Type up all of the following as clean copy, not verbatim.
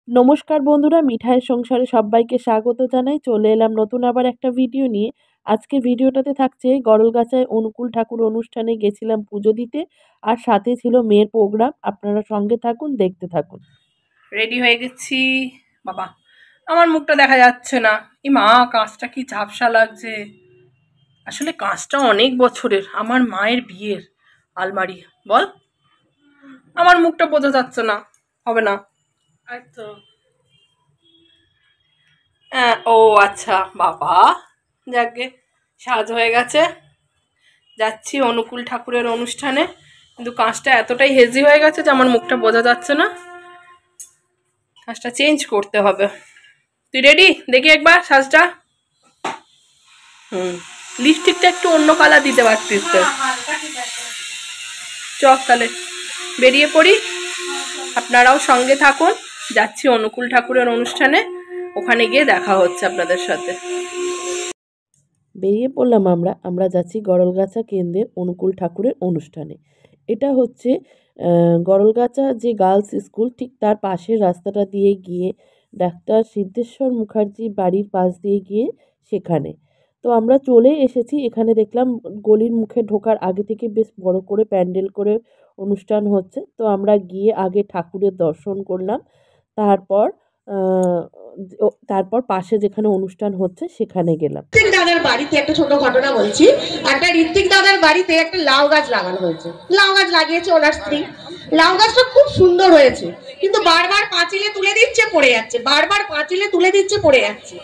নমস্কার বন্ধুরা, মিঠাইয়ের সংসারে সবাইকে স্বাগত জানাই। চলে এলাম নতুন আবার একটা ভিডিও নিয়ে। আজকের ভিডিওটাতে থাকছে গরলগাছায় অনুকূল ঠাকুর অনুষ্ঠানে গেছিলাম পুজো দিতে, আর সাথে ছিল মেয়ের প্রোগ্রাম। আপনারা সঙ্গে থাকুন, দেখতে থাকুন। রেডি হয়ে গেছি। বাবা, আমার মুখটা দেখা যাচ্ছে না। এই মা, কাঁচটা কি ঝাপসা লাগছে। আসলে কাঁচটা অনেক বছরের, আমার মায়ের বিয়ের আলমারি। বল, আমার মুখটা বোঝা যাচ্ছে না, হবে না। আচ্ছা, হ্যাঁ, ও আচ্ছা বাবা, যাকে সাজ হয়ে গেছে। যাচ্ছি অনুকূল ঠাকুরের অনুষ্ঠানে, কিন্তু কাঁচটা এতটাই হেজি হয়ে গেছে যে আমার মুখটা বোঝা যাচ্ছে না। কাঁচটা চেঞ্জ করতে হবে। তুই রেডি? দেখি একবার সাজটা। লিপস্টিকটা একটু অন্য কালার দিতে পারতিস তো। চল তাহলে বেরিয়ে পড়ি, আপনারাও সঙ্গে থাকুন। যাচ্ছি অনুকূল ঠাকুরের অনুষ্ঠানে, ওখানে গিয়ে দেখা হচ্ছে আপনাদের সাথে। বেরিয়ে পড়লাম আমরা যাচ্ছি গরলগাছা কেন্দ্রের অনুকূল ঠাকুরের অনুষ্ঠানে। এটা হচ্ছে গরলগাছা যে গার্লস স্কুল, ঠিক তার পাশের রাস্তাটা দিয়ে গিয়ে ডাক্তার সিদ্ধেশ্বর মুখার্জি বাড়ির পাশ দিয়ে গিয়ে সেখানে। তো আমরা চলে এসেছি। এখানে দেখলাম গলির মুখে ঢোকার আগে থেকে বেশ বড় করে প্যান্ডেল করে অনুষ্ঠান হচ্ছে। তো আমরা গিয়ে আগে ঠাকুরের দর্শন করলাম, তারপর তারপর পাশে যেখানে অনুষ্ঠান হচ্ছে সেখানে গেলাম। ঋত্বিক দাদার বাড়িতে একটা ছোট ঘটনা বলছি। একটা ঋত্বিক দাদার বাড়িতে একটা লাউ গাছ লাগানো হয়েছে। লাউ গাছ লাগিয়েছে ওনার স্ত্রী। লাউ গাছটা খুব সুন্দর হয়েছে, কিন্তু বারবার পাঁচিলে তুলে দিচ্ছে পড়ে যাচ্ছে, বারবার পাঁচিলে তুলে দিচ্ছে পড়ে যাচ্ছে।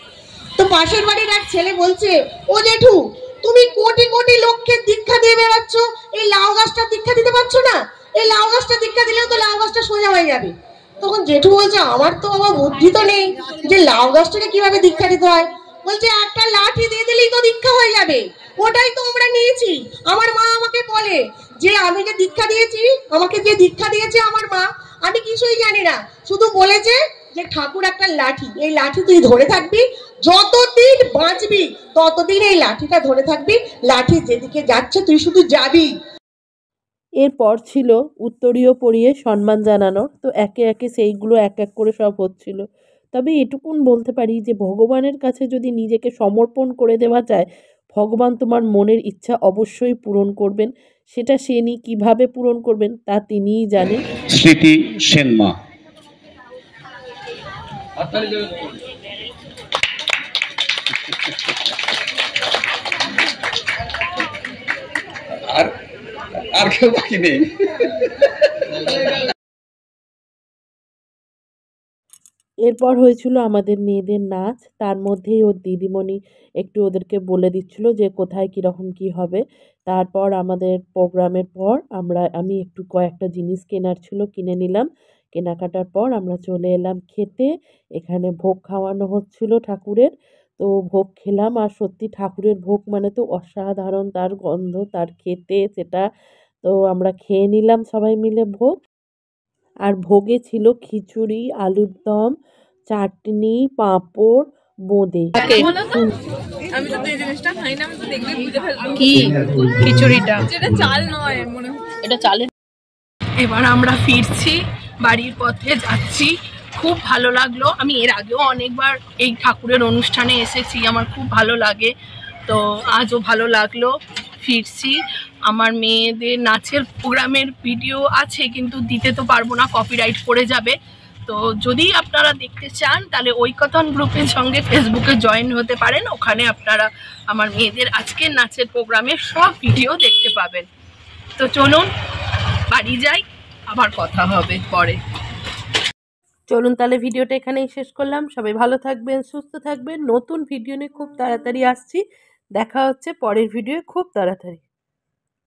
তো পাশের বাড়ির এক ছেলে বলছে, ও জেঠু, তুমি কোটি কোটি লোককে দীক্ষা দিয়ে বেড়াচ্ছ, এই লাউ গাছটা দীক্ষা দিতে পারছো না? এই লাউ গাছটা দীক্ষা দিলেও তো লাউ গাছটা সোজা হয়ে যাবে। তখন জেঠু বলছে, আমার তো বাবা বুদ্ধি তো নেই যে লাউ গাছটাকে কিভাবে দীক্ষা দিতে হয়। বলছে, একটা লাঠি দিয়ে দিলেই তো দীক্ষা হয়ে যাবে, ওটাই তো আমরা নিয়েছি। আমার মা আমাকে বলে যে আমি যে দীক্ষা দিয়েছি, আমাকে যে দীক্ষা দিয়েছে আমার মা, আমি কিছুই জানি না, শুধু বলেছে যে ঠাকুর একটা লাঠি, এই লাঠি তুই ধরে থাকবি, যতদিন বাঁচবি ততদিন এই লাঠিটা ধরে থাকবি, লাঠি যেদিকে যাচ্ছে তুই শুধু যাবি। এরপর ছিল উত্তরীয় পরিয়ে সম্মান জানানোর। তো একে একে সেইগুলো এক এক করে সব হচ্ছিল। তবে এটুকুন বলতে পারি যে ভগবানের কাছে যদি নিজেকে সমর্পণ করে দেওয়া যায়, ভগবান তোমার মনের ইচ্ছা অবশ্যই পূরণ করবেন। সেটা সে কীভাবে পূরণ করবেন তা তিনিই জানেন। স্মৃতি সেনমা। আর কেউ বাকি নেই। এরপর হয়েছিল আমাদের মেয়েদের নাচ। তার মধ্যেই ওর দিদিমণি একটু ওদেরকে বলে দিচ্ছিল যে কোথায় কীরকম কী হবে। তারপর আমাদের প্রোগ্রামের পর আমি একটু কয়েকটা জিনিস কেনার ছিল, কিনে নিলাম। কেনাকাটার পর আমরা চলে এলাম খেতে। এখানে ভোগ খাওয়ানো হচ্ছিল ঠাকুরের। তো ভোগ খেলাম, আর সত্যি ঠাকুরের ভোগ মানে তো অসাধারণ, তার গন্ধ, তার খেতে সেটা। তো আমরা খেয়ে নিলাম সবাই মিলে ভোগ। আর ভোগে ছিল খিচুড়ি, আলুর দম, চাটনি, পাঁপড়, বোঁদে। আমি তো এই জিনিসটা খাই না, আমি তো দেখলে বুঝে ফেলবো কি খিচুড়িটা। যেটা চাল নয় মনে হচ্ছে, এটা চালের। এবার আমরা ফিরছি, বাড়ির পথে যাচ্ছি। খুব ভালো লাগলো। আমি এর আগেও অনেকবার এই ঠাকুরের অনুষ্ঠানে এসেছি, আমার খুব ভালো লাগে। তো আজও ভালো লাগলো। ফিরছি। আমার মেয়েদের নাচের প্রোগ্রামের ভিডিও আছে, কিন্তু দিতে তো পারবো না, কপিরাইট পড়ে যাবে। তো যদি আপনারা দেখতে চান তাহলে ঐকথন গ্রুপের সঙ্গে ফেসবুকে জয়েন হতে পারেন। ওখানে আপনারা আমার মেয়েদের আজকের নাচের প্রোগ্রামের সব ভিডিও দেখতে পাবেন। তো চলুন বাড়ি যাই, আবার কথা হবে পরে। চলুন তাহলে ভিডিওটা এখানেই শেষ করলাম। সবাই ভালো থাকবেন, সুস্থ থাকবেন। নতুন ভিডিও নিয়ে খুব তাড়াতাড়ি আসছি। দেখা হচ্ছে পরের ভিডিও খুব তাড়াতাড়ি।